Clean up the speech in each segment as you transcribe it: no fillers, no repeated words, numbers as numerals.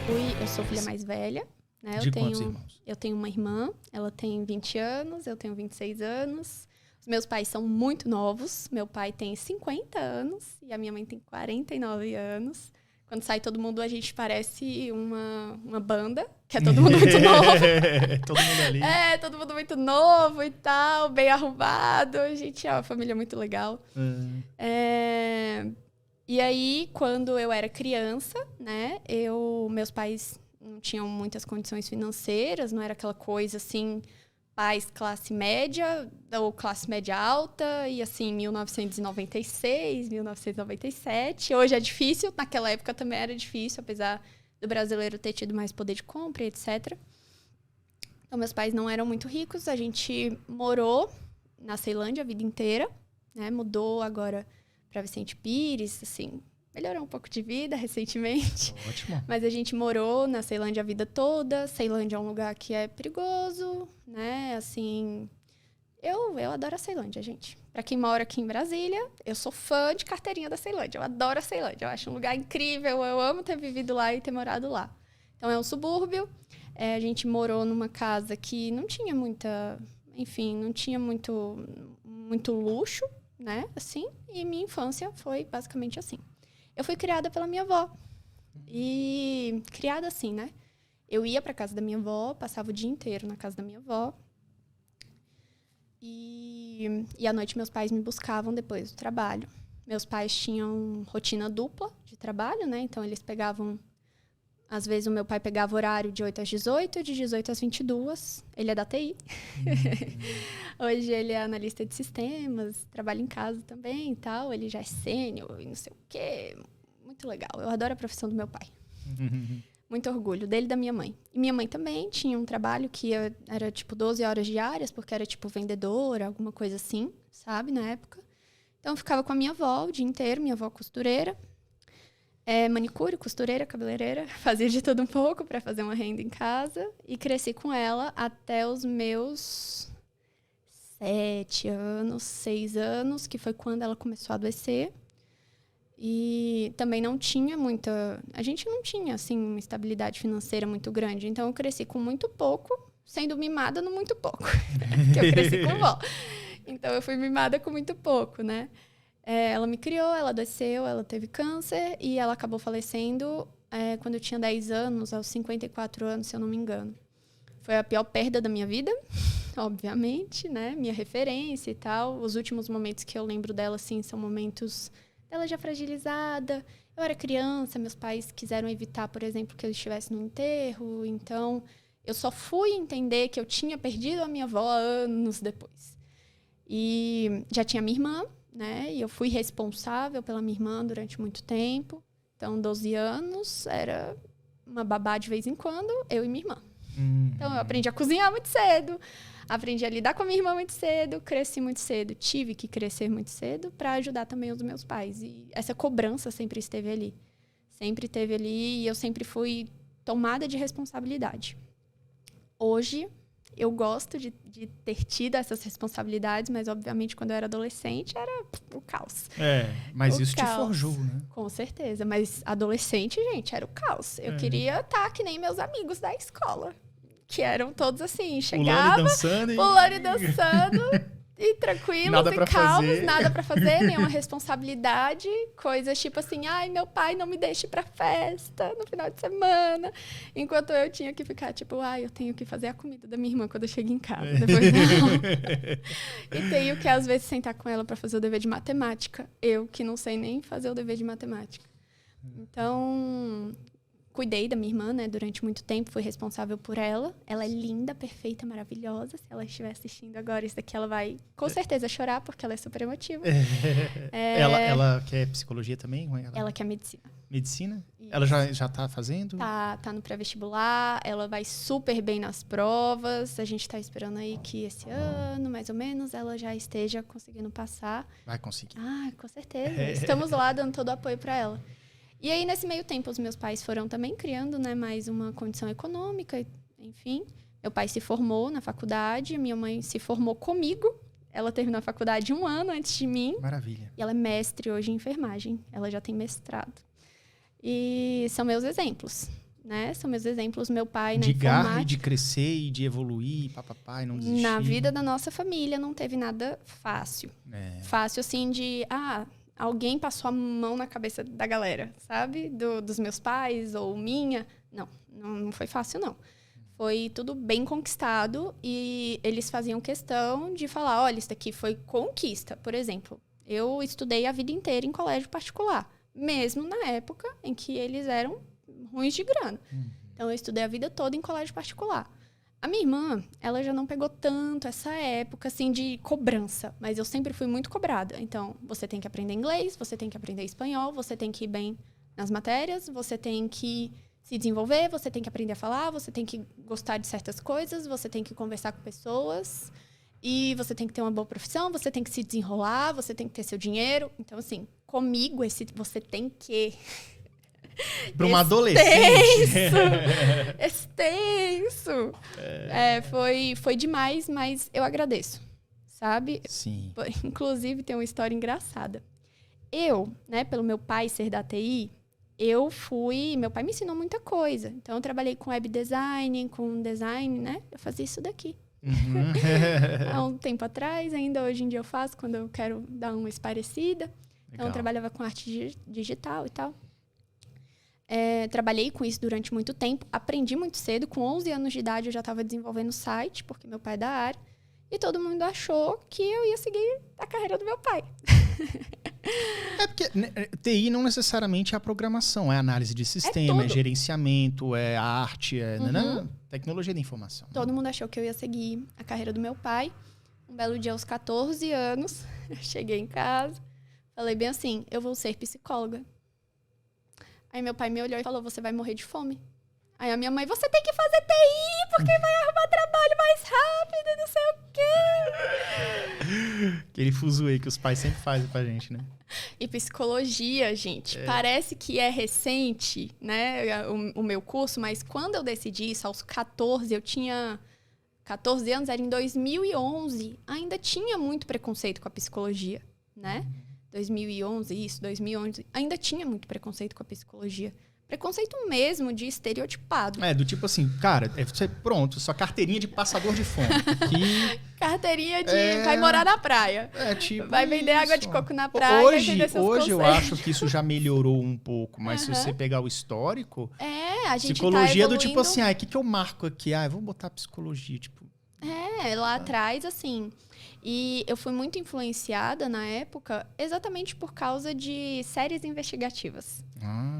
Eu sou filha mais velha, né? De quantos irmãos? Eu tenho uma irmã, ela tem 20 anos, eu tenho 26 anos. Os meus pais são muito novos. Meu pai tem 50 anos e a minha mãe tem 49 anos. Quando sai todo mundo, a gente parece uma banda, que é todo mundo muito novo. Todo mundo ali. Todo mundo muito novo e tal, bem arrumado. A gente é uma família muito legal. E aí, quando eu era criança, né, meus pais não tinham muitas condições financeiras, não era aquela coisa assim, pais classe média ou classe média alta, e assim, 1996, 1997. Hoje é difícil, naquela época também era difícil, apesar do brasileiro ter tido mais poder de compra, etc. Então, meus pais não eram muito ricos, a gente morou na Ceilândia a vida inteira, né, mudou agora para Vicente Pires, assim, melhorou um pouco de vida recentemente. Ótimo. Mas a gente morou na Ceilândia a vida toda. Ceilândia é um lugar que é perigoso, né? Assim, eu adoro a Ceilândia, gente. Para quem mora aqui em Brasília, eu sou fã de carteirinha da Ceilândia. Eu adoro a Ceilândia. Eu acho um lugar incrível. Eu amo ter vivido lá e ter morado lá. Então, é um subúrbio. A gente morou numa casa que não tinha muita... Enfim, não tinha muito luxo, né? Assim, e minha infância foi basicamente assim. Eu fui criada pela minha avó. E criada assim, né? Eu ia pra casa da minha avó, passava o dia inteiro na casa da minha avó. E à noite meus pais me buscavam depois do trabalho. Meus pais tinham rotina dupla de trabalho, né? Então eles pegavam... Às vezes o meu pai pegava horário de 8 às 18, de 18 às 22. Ele é da TI. Hoje ele é analista de sistemas, trabalha em casa também e tal. Ele já é sênior e não sei o quê. Muito legal. Eu adoro a profissão do meu pai. Muito orgulho dele e da minha mãe. E minha mãe também tinha um trabalho que era tipo 12 horas diárias, porque era tipo vendedora, alguma coisa assim, sabe, na época. Então eu ficava com a minha avó o dia inteiro, minha avó costureira. Manicure, costureira, cabeleireira, fazia de tudo um pouco para fazer uma renda em casa e cresci com ela até os meus 7 anos, 6 anos, que foi quando ela começou a adoecer. E também não tinha a gente não tinha, assim, uma estabilidade financeira muito grande, então eu cresci com muito pouco, sendo mimada no muito pouco, porque eu cresci com vó. Então eu fui mimada com muito pouco, né? Ela me criou, ela adoeceu, ela teve câncer e ela acabou falecendo quando eu tinha 10 anos, aos 54 anos, se eu não me engano. Foi a pior perda da minha vida, obviamente, né? Minha referência e tal. Os últimos momentos que eu lembro dela, assim, são momentos dela já fragilizada. Eu era criança, meus pais quiseram evitar, por exemplo, que eu estivesse no enterro. Então, eu só fui entender que eu tinha perdido a minha avó anos depois. E já tinha minha irmã, né? E eu fui responsável pela minha irmã durante muito tempo. Então, 12 anos, era uma babá de vez em quando, eu e minha irmã. Então, eu aprendi a cozinhar muito cedo, aprendi a lidar com a minha irmã muito cedo, cresci muito cedo, tive que crescer muito cedo para ajudar também os meus pais. E essa cobrança sempre esteve ali. Sempre esteve ali e eu sempre fui tomada de responsabilidade. Hoje... eu gosto de ter tido essas responsabilidades, mas, obviamente, quando eu era adolescente, era o caos. Mas isso te forjou, né? Com certeza. Mas adolescente, gente, era o caos. Eu queria estar que nem meus amigos da escola, que eram todos assim, chegava, pulando e dançando, e tranquilos e calmos, nada pra fazer, nenhuma responsabilidade, coisas tipo assim, ai, meu pai não me deixa ir pra festa no final de semana, enquanto eu tinha que ficar tipo, ai, eu tenho que fazer a comida da minha irmã quando eu chego em casa, depois não. E tenho que, às vezes, sentar com ela pra fazer o dever de matemática, eu que não sei nem fazer o dever de matemática. Então... cuidei da minha irmã, né, durante muito tempo, fui responsável por ela. Ela é linda, perfeita, maravilhosa. Se ela estiver assistindo agora, isso daqui ela vai com certeza chorar, porque ela é super emotiva. Ela quer psicologia também? Ela quer medicina. Medicina? Isso. Ela já tá fazendo? Tá no pré-vestibular, ela vai super bem nas provas. A gente tá esperando aí que esse ano, mais ou menos, ela já esteja conseguindo passar. Vai conseguir. Ah, com certeza. Estamos lá dando todo o apoio para ela. E aí, nesse meio tempo, os meus pais foram também criando, né, mais uma condição econômica, enfim. Meu pai se formou na faculdade, minha mãe se formou comigo. Ela terminou a faculdade 1 ano antes de mim. Maravilha. E ela é mestre hoje em enfermagem. Ela já tem mestrado. E são meus exemplos, né? São meus exemplos. Meu pai na de informática. garra e de crescer e de evoluir, papapá, e não desistir. Na vida da nossa família não teve nada fácil. Fácil, assim, de... alguém passou a mão na cabeça da galera, sabe? Dos meus pais ou minha. Não foi fácil, não. Foi tudo bem conquistado e eles faziam questão de falar, olha, isso daqui foi conquista. Por exemplo, eu estudei a vida inteira em colégio particular, mesmo na época em que eles eram ruins de grana. Então, eu estudei a vida toda em colégio particular. A minha irmã, ela já não pegou tanto essa época, assim, de cobrança. Mas eu sempre fui muito cobrada. Então, você tem que aprender inglês, você tem que aprender espanhol, você tem que ir bem nas matérias, você tem que se desenvolver, você tem que aprender a falar, você tem que gostar de certas coisas, você tem que conversar com pessoas, e você tem que ter uma boa profissão, você tem que se desenrolar, você tem que ter seu dinheiro. Então, assim, comigo, esse você tem que... Para uma adolescente. Extenso. Foi demais, mas eu agradeço, sabe? Sim. Inclusive, tem uma história engraçada. Eu, né, pelo meu pai ser da TI, meu pai me ensinou muita coisa. Então, eu trabalhei com web design, com design, né? Eu fazia isso daqui. Há um tempo atrás, ainda hoje em dia eu faço, quando eu quero dar uma esparecida. Legal. Então, eu trabalhava com arte digital e tal. Trabalhei com isso durante muito tempo. Aprendi muito cedo. Com 11 anos de idade, eu já estava desenvolvendo site, porque meu pai é da área. E todo mundo achou que eu ia seguir a carreira do meu pai. Porque TI não necessariamente é a programação, é análise de sistema, é gerenciamento, é arte, tecnologia da informação. Todo mundo achou que eu ia seguir a carreira do meu pai. Um belo dia, aos 14 anos, eu cheguei em casa, falei bem assim, eu vou ser psicóloga. Aí meu pai me olhou e falou, você vai morrer de fome. Aí a minha mãe, você tem que fazer TI, porque vai arrumar trabalho mais rápido, não sei o quê. Aquele fuzuê que os pais sempre fazem pra gente, né? E psicologia, gente, parece que é recente, né, o meu curso, mas quando eu decidi isso, aos 14, eu tinha 14 anos, era em 2011, ainda tinha muito preconceito com a psicologia, né? 2011, ainda tinha muito preconceito com a psicologia. Preconceito mesmo de estereotipado. Do tipo assim, cara, pronto, sua carteirinha de passador de fome. Carteirinha de vai morar na praia. Tipo vai vender água de coco na praia. Hoje eu acho que isso já melhorou um pouco, mas se você pegar o histórico, a gente psicologia tá do tipo assim, o que eu marco aqui? Vamos botar psicologia, tipo... lá atrás, assim... E eu fui muito influenciada na época exatamente por causa de séries investigativas.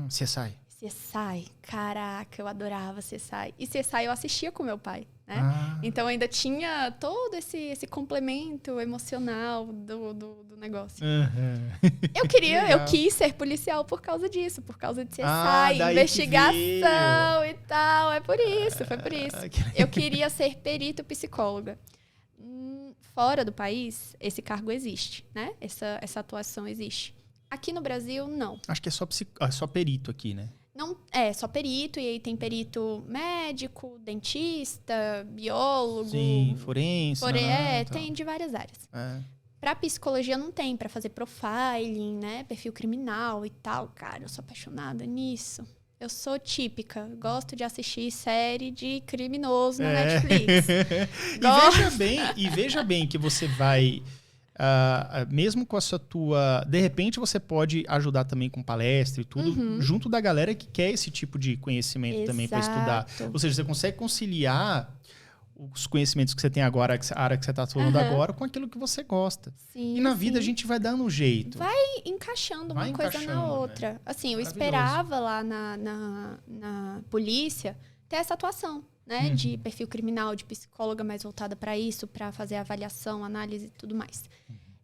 CSI. CSI, caraca, eu adorava CSI. E CSI eu assistia com meu pai, né? Então ainda tinha todo esse complemento emocional do negócio. Eu quis ser policial por causa disso, por causa de CSI, investigação e tal. Foi por isso. Eu queria ser perito psicóloga. Fora do país, esse cargo existe, né? Essa atuação existe. Aqui no Brasil, não. Acho que é só perito aqui, né? Não, só perito, e aí tem perito médico, dentista, biólogo. Sim, forense. Tem de várias áreas. Pra psicologia não tem, pra fazer profiling, né? Perfil criminal e tal. Cara, eu sou apaixonada nisso. Eu sou típica, gosto de assistir série de criminoso na Netflix. E veja bem que você vai... mesmo com essa tua... De repente você pode ajudar também com palestra e tudo, junto da galera que quer esse tipo de conhecimento também para estudar. Ou seja, você consegue conciliar os conhecimentos que você tem agora, a área que você está atuando agora, com aquilo que você gosta. Sim, e na vida a gente vai dando um jeito. Vai encaixando uma coisa na outra. Né? Assim, eu esperava lá na polícia ter essa atuação, né? De perfil criminal, de psicóloga mais voltada para isso, para fazer avaliação, análise e tudo mais.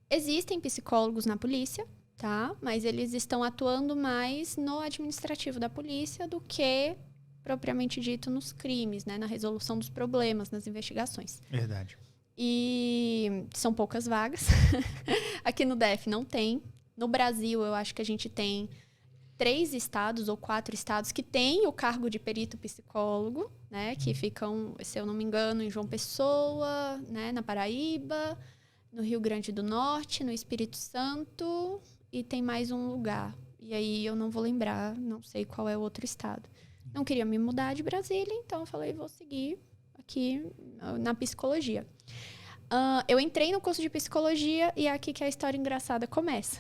Existem psicólogos na polícia, tá? Mas eles estão atuando mais no administrativo da polícia do que propriamente dito nos crimes, né? Na resolução dos problemas, nas investigações. Verdade. E são poucas vagas. Aqui no DF não tem. No Brasil, eu acho que a gente tem 3 estados ou 4 estados que têm o cargo de perito psicólogo, né? Que ficam, se eu não me engano, em João Pessoa, né? Na Paraíba, no Rio Grande do Norte, no Espírito Santo, e tem mais um lugar. E aí eu não vou lembrar, não sei qual é o outro estado. Não queria me mudar de Brasília, então eu falei, vou seguir aqui na psicologia. Eu entrei no curso de psicologia e é aqui que a história engraçada começa.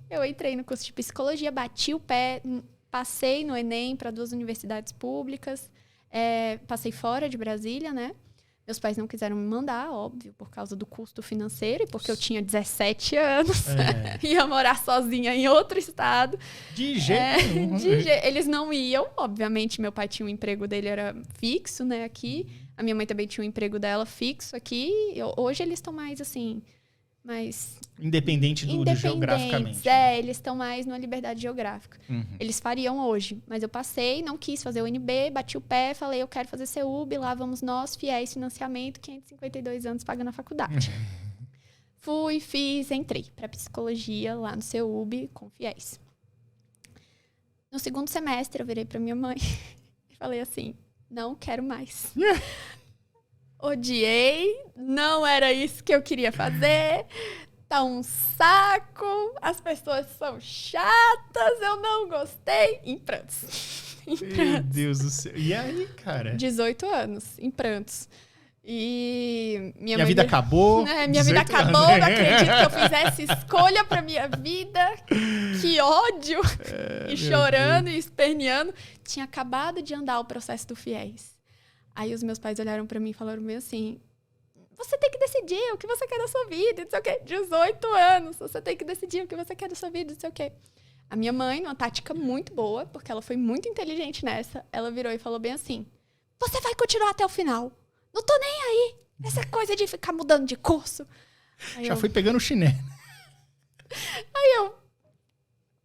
Eu entrei no curso de psicologia, bati o pé, passei no Enem para 2 universidades públicas, passei fora de Brasília, né? Meus pais não quiseram me mandar, óbvio, por causa do custo financeiro e porque eu tinha 17 anos. Ia morar sozinha em outro estado. De jeito nenhum. Eles não iam, obviamente. Meu pai tinha um emprego dele, era fixo, né, aqui. A minha mãe também tinha um emprego dela fixo aqui. Hoje eles estão mais, assim... mais Independente do geograficamente. Eles estão mais numa liberdade geográfica. Eles fariam hoje. Mas eu passei, não quis fazer o UNB, bati o pé, falei, eu quero fazer CEUB, lá vamos nós, fiéis, financiamento, 552 anos pagando a faculdade. Fui, fiz, entrei para psicologia lá no CEUB com fiéis. No 2º semestre, eu virei para minha mãe e falei assim, não quero mais. Odiei, não era isso que eu queria fazer, tá um saco, as pessoas são chatas, eu não gostei. Em prantos. Meu Deus do céu. E aí, cara? 18 anos, em prantos. E minha vida acabou. Minha vida acabou, não acredito que eu fiz essa escolha pra minha vida. Que ódio. E chorando e esperneando. Tinha acabado de andar o processo do FIES. Aí os meus pais olharam pra mim e falaram meio assim, você tem que decidir o que você quer da sua vida, não sei o quê. 18 anos, você tem que decidir o que você quer da sua vida, não sei o quê. A minha mãe, numa tática muito boa, porque ela foi muito inteligente nessa, ela virou e falou bem assim, você vai continuar até o final. Não tô nem aí. Essa coisa de ficar mudando de curso. Já fui pegando o chinelo. Aí eu...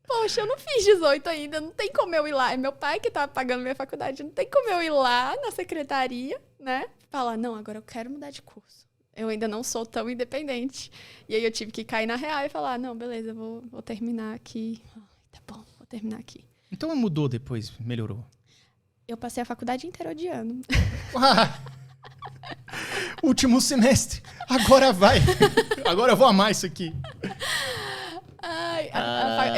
Poxa, eu não fiz 18 ainda, não tem como eu ir lá. É meu pai que tava pagando minha faculdade, não tem como eu ir lá na secretaria, né? Falar, não, agora eu quero mudar de curso. Eu ainda não sou tão independente. E aí eu tive que cair na real e falar, não, beleza, vou terminar aqui. Tá bom, vou terminar aqui. Então mudou depois, melhorou? Eu passei a faculdade inteira odiando. Último semestre, agora vai. Agora eu vou amar isso aqui.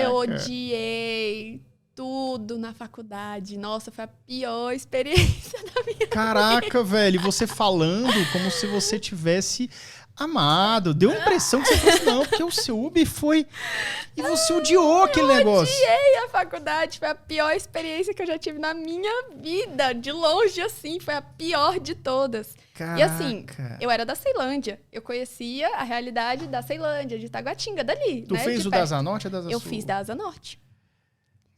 Eu odiei tudo na faculdade. Nossa, foi a pior experiência da minha vida. Caraca, velho, você falando como se você tivesse amado. Deu a impressão que você fosse, não, porque o CEUB foi... E você odiou aquele negócio. Eu odiei a faculdade. Foi a pior experiência que eu já tive na minha vida. De longe, assim, foi a pior de todas. Caraca. E assim, eu era da Ceilândia. Eu conhecia a realidade da Ceilândia, de Taguatinga, dali. Tu fez o da Asa Norte ou da Asa Sul? Eu fiz da Asa Norte.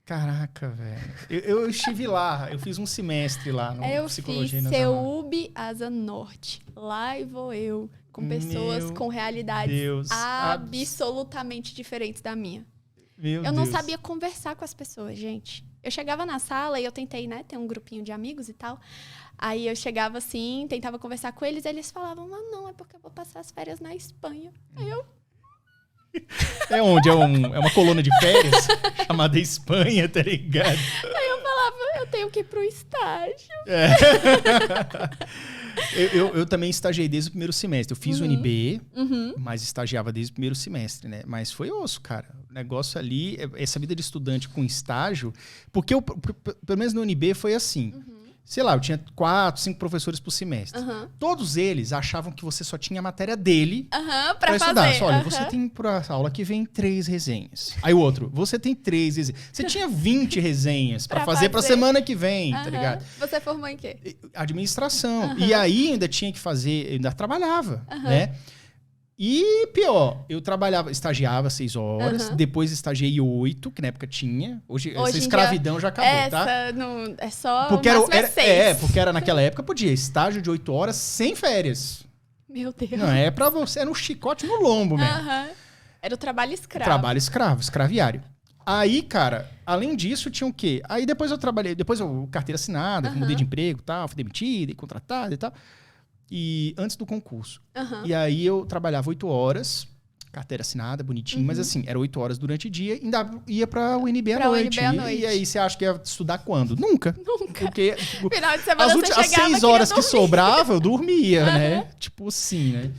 Caraca, velho. Eu estive lá. Eu fiz um semestre lá no Psicologia. Eu fiz CEUB Asa Norte. Lá e vou eu. Com pessoas com realidades absolutamente diferentes da minha. Eu não sabia conversar com as pessoas, gente. Eu chegava na sala e eu tentei, né, ter um grupinho de amigos e tal. Aí eu chegava assim, tentava conversar com eles, e eles falavam, não, é porque eu vou passar as férias na Espanha. Aí eu... É onde? É uma colônia de férias chamada Espanha, tá ligado? Aí eu falava, eu tenho que ir pro estágio. Eu também estagiei desde o primeiro semestre. Eu fiz o UNB, mas estagiava desde o primeiro semestre, né? Mas foi osso, cara. O negócio ali, essa vida de estudante com estágio... Porque pelo menos no UNB foi assim. Sei lá, eu tinha 4, 5 professores por semestre. Todos eles achavam que você só tinha a matéria dele pra estudar. Só, olha, você tem pra aula que vem 3 resenhas. Aí o outro, você tem 3 resenhas. Você tinha 20 resenhas pra fazer pra semana que vem, tá ligado? Você formou em quê? Administração. E aí ainda tinha que fazer, eu ainda trabalhava, né? E pior, eu estagiava 6 horas, depois estagiei 8, que na época tinha. Hoje essa escravidão já acabou, tá? Não, é só porque era, porque era naquela época, podia estágio de 8 horas sem férias. Meu Deus. Não, é pra você, era um chicote no lombo mesmo. Era o trabalho escravo. Trabalho escravo, escraviário. Aí, cara, além disso, tinha o quê? Aí depois eu trabalhei, carteira assinada, mudei de emprego e tal, fui demitido e contratado e tal. E antes do concurso. E aí eu trabalhava 8 horas carteira assinada, bonitinho, mas assim, era 8 horas durante o dia, ainda ia pra UNB à noite. E aí você acha que ia estudar quando? Nunca. Porque tipo, final de semana as 6 horas que sobrava, eu dormia, né? Tipo assim, né?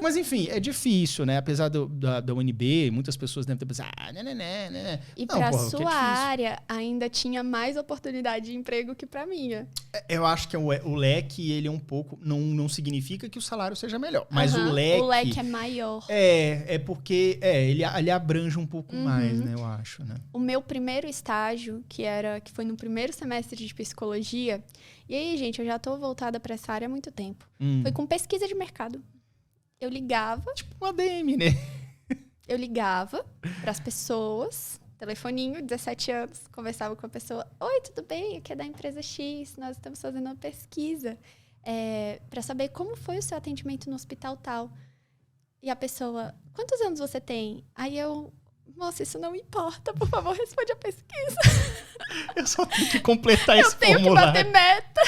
Mas enfim, é difícil, né? Apesar da UNB, muitas pessoas devem ter pensado, né. E pra sua área, ainda tinha mais oportunidade de emprego que pra minha. Eu acho que o leque, ele é um pouco... Não significa que o salário seja melhor, mas o leque... O leque é maior. É porque ele abrange um pouco mais, né? Eu acho, né? O meu primeiro estágio, que foi no primeiro semestre de psicologia... E aí, gente, eu já tô voltada pra essa área há muito tempo. Foi com pesquisa de mercado. Eu ligava... Tipo um ADM, né? Eu ligava pras pessoas... Telefoninho, 17 anos, conversava com a pessoa. Oi, tudo bem? Aqui é da empresa X, nós estamos fazendo uma pesquisa para saber como foi o seu atendimento no hospital tal. E a pessoa, quantos anos você tem? Aí eu, moça, isso não importa, por favor, responde a pesquisa. Eu só tenho que completar esse formulário. Eu tenho que bater meta.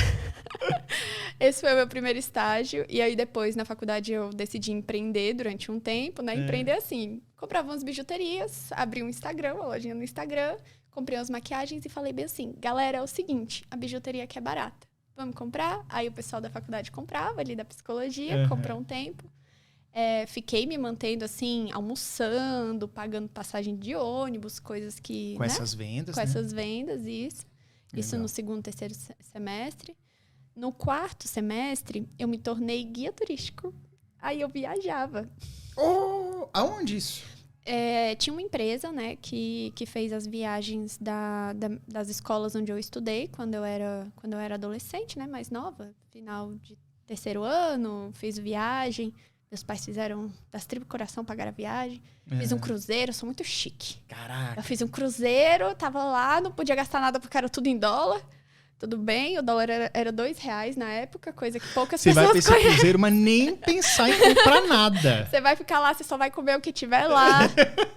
Esse foi o meu primeiro estágio. E aí, depois, na faculdade, eu decidi empreender durante um tempo, né? Empreender assim, comprava umas bijuterias, abri um Instagram, uma lojinha no Instagram, comprei umas maquiagens e falei bem assim, galera, é o seguinte, a bijuteria aqui é barata, vamos comprar? Aí o pessoal da faculdade comprava, ali da psicologia, comprou um tempo. Fiquei me mantendo assim, almoçando, pagando passagem de ônibus, coisas que... Com essas vendas, Com essas vendas, isso. Legal. Isso no segundo, terceiro semestre. No quarto semestre, eu me tornei guia turístico. Aí eu viajava. Aonde isso? Tinha uma empresa, né, que fez as viagens das escolas onde eu estudei, quando eu era adolescente, né, mais nova. Final de terceiro ano, fiz viagem. Meus pais fizeram das tripas coração, pagaram a viagem. Fiz um cruzeiro, sou muito chique. Caraca. Eu fiz um cruzeiro, tava lá, não podia gastar nada porque era tudo em dólar. Tudo bem, o dólar era R$2 na época, coisa que poucas pessoas conhecem. Você vai pra esse cruzeiro, mas nem pensar em comprar nada. Você vai ficar lá, você só vai comer o que tiver lá.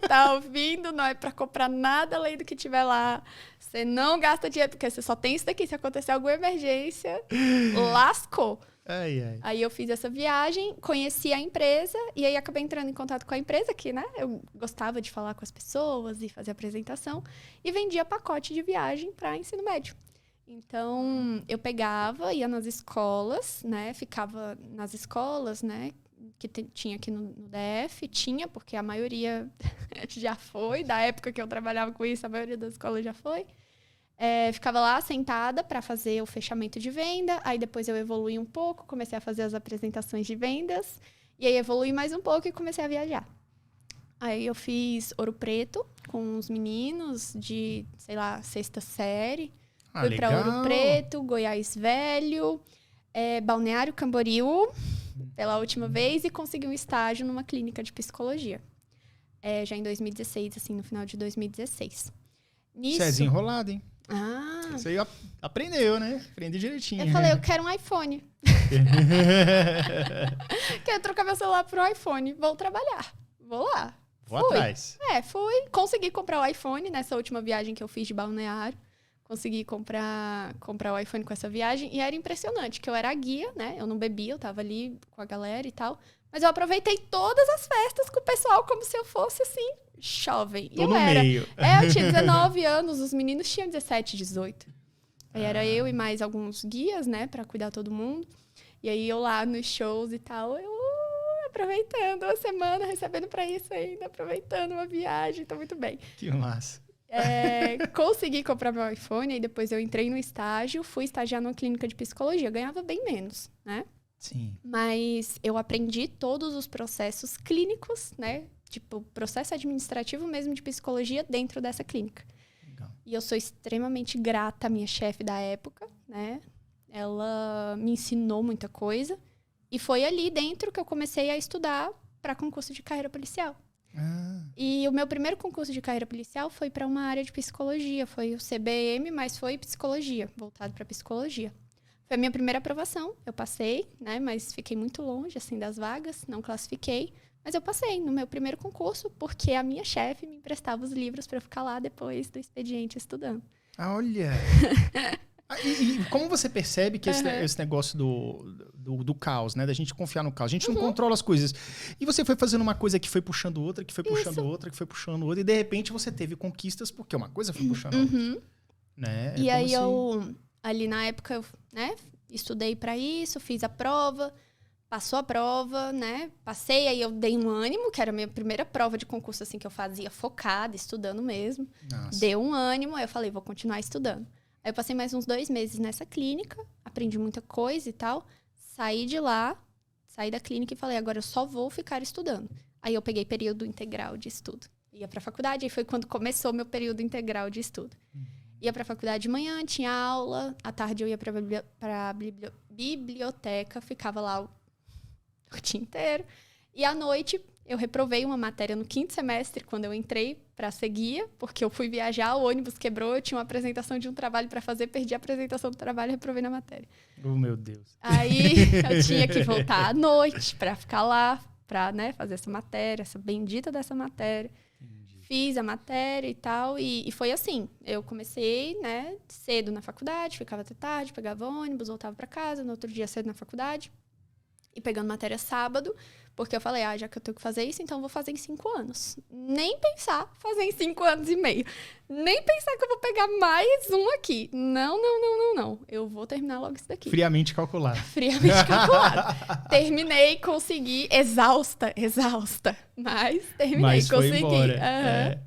Tá ouvindo? Não é pra comprar nada além do que tiver lá. Você não gasta dinheiro, porque você só tem isso daqui. Se acontecer alguma emergência, lascou. Aí eu fiz essa viagem, conheci a empresa e aí acabei entrando em contato com a empresa, que, né, eu gostava de falar com as pessoas e fazer apresentação, e vendia pacote de viagem para ensino médio. Então, eu pegava, ia nas escolas, né, ficava nas escolas, né, que tinha aqui no DF, porque a maioria já foi, da época que eu trabalhava com isso, a maioria das escolas já foi. Ficava lá sentada para fazer o fechamento de venda, aí depois eu evoluí um pouco, comecei a fazer as apresentações de vendas, e aí evoluí mais um pouco e comecei a viajar. Aí eu fiz Ouro Preto com os meninos de, sei lá, 6ª série. Fui para Ouro Preto, Goiás Velho, Balneário Camboriú, pela última vez, e consegui um estágio numa clínica de psicologia. Já em 2016, assim, no final de 2016. Você é desenrolado, hein? Ah. Você aprendeu, né? Aprendi direitinho. Eu falei, eu quero um iPhone. Quero trocar meu celular por um iPhone. Vou trabalhar. Vou lá. Vou atrás. Fui. Consegui comprar o iPhone nessa última viagem que eu fiz de Balneário. Consegui comprar o iPhone com essa viagem. E era impressionante, que eu era a guia, né? Eu não bebia, eu tava ali com a galera e tal. Mas eu aproveitei todas as festas com o pessoal como se eu fosse, assim, jovem. Tô no meio. Eu tinha 19 anos, os meninos tinham 17, 18. Aí era eu e mais alguns guias, né? Pra cuidar todo mundo. E aí eu lá nos shows e tal, eu aproveitando a semana, recebendo pra isso ainda, aproveitando uma viagem, tô muito bem. Que massa. Consegui comprar meu iPhone, aí depois eu entrei no estágio, fui estagiar numa clínica de psicologia, ganhava bem menos, né? Sim. Mas eu aprendi todos os processos clínicos, né? Tipo, processo administrativo mesmo de psicologia dentro dessa clínica. Legal. E eu sou extremamente grata à minha chefe da época, né? Ela me ensinou muita coisa. E foi ali dentro que eu comecei a estudar para concurso de carreira policial. E o meu primeiro concurso de carreira policial foi para uma área de psicologia. Foi o CBM, mas foi psicologia, voltado para psicologia. Foi a minha primeira aprovação. Eu passei, né? Mas fiquei muito longe, assim, das vagas. Não classifiquei. Mas eu passei no meu primeiro concurso porque a minha chefe me emprestava os livros para eu ficar lá depois do expediente estudando. Olha! E como você percebe que esse negócio do caos, né? Da gente confiar no caos. A gente não controla as coisas. E você foi fazendo uma coisa que foi puxando outra, que foi puxando outra, que foi puxando outra. E de repente você teve conquistas porque uma coisa foi puxando a outra. Né? E aí eu, ali na época, eu, né? Estudei pra isso, fiz a prova. Passou a prova, né? Passei, aí eu dei um ânimo, que era a minha primeira prova de concurso, assim, que eu fazia focada, estudando mesmo. Nossa. Deu um ânimo, aí eu falei, vou continuar estudando. Aí eu passei mais uns 2 meses nessa clínica, aprendi muita coisa e tal. Saí de lá, saí da clínica e falei, agora eu só vou ficar estudando. Aí eu peguei período integral de estudo. Ia pra faculdade, aí foi quando começou meu período integral de estudo. Ia pra faculdade de manhã, tinha aula, à tarde eu ia pra biblioteca, ficava lá o dia inteiro. E à noite eu reprovei uma matéria no 5º semestre, quando eu entrei para ser guia, porque eu fui viajar, o ônibus quebrou, eu tinha uma apresentação de um trabalho para fazer, perdi a apresentação do trabalho e reprovei na matéria. Oh, meu Deus. Aí eu tinha que voltar à noite para ficar lá, para, né, fazer essa matéria, essa bendita dessa matéria. Entendi. Fiz a matéria e tal, e foi assim. Eu comecei, né, cedo na faculdade, ficava até tarde, pegava ônibus, voltava para casa, no outro dia cedo na faculdade. E pegando matéria sábado, porque eu falei, já que eu tenho que fazer isso, então eu vou fazer em 5 anos. Nem pensar fazer em 5 anos e meio. Nem pensar que eu vou pegar mais um aqui. Não. Eu vou terminar logo isso daqui. Friamente calculado. Friamente calculado. Terminei, consegui, exausta. Mas terminei, mas consegui. Foi embora.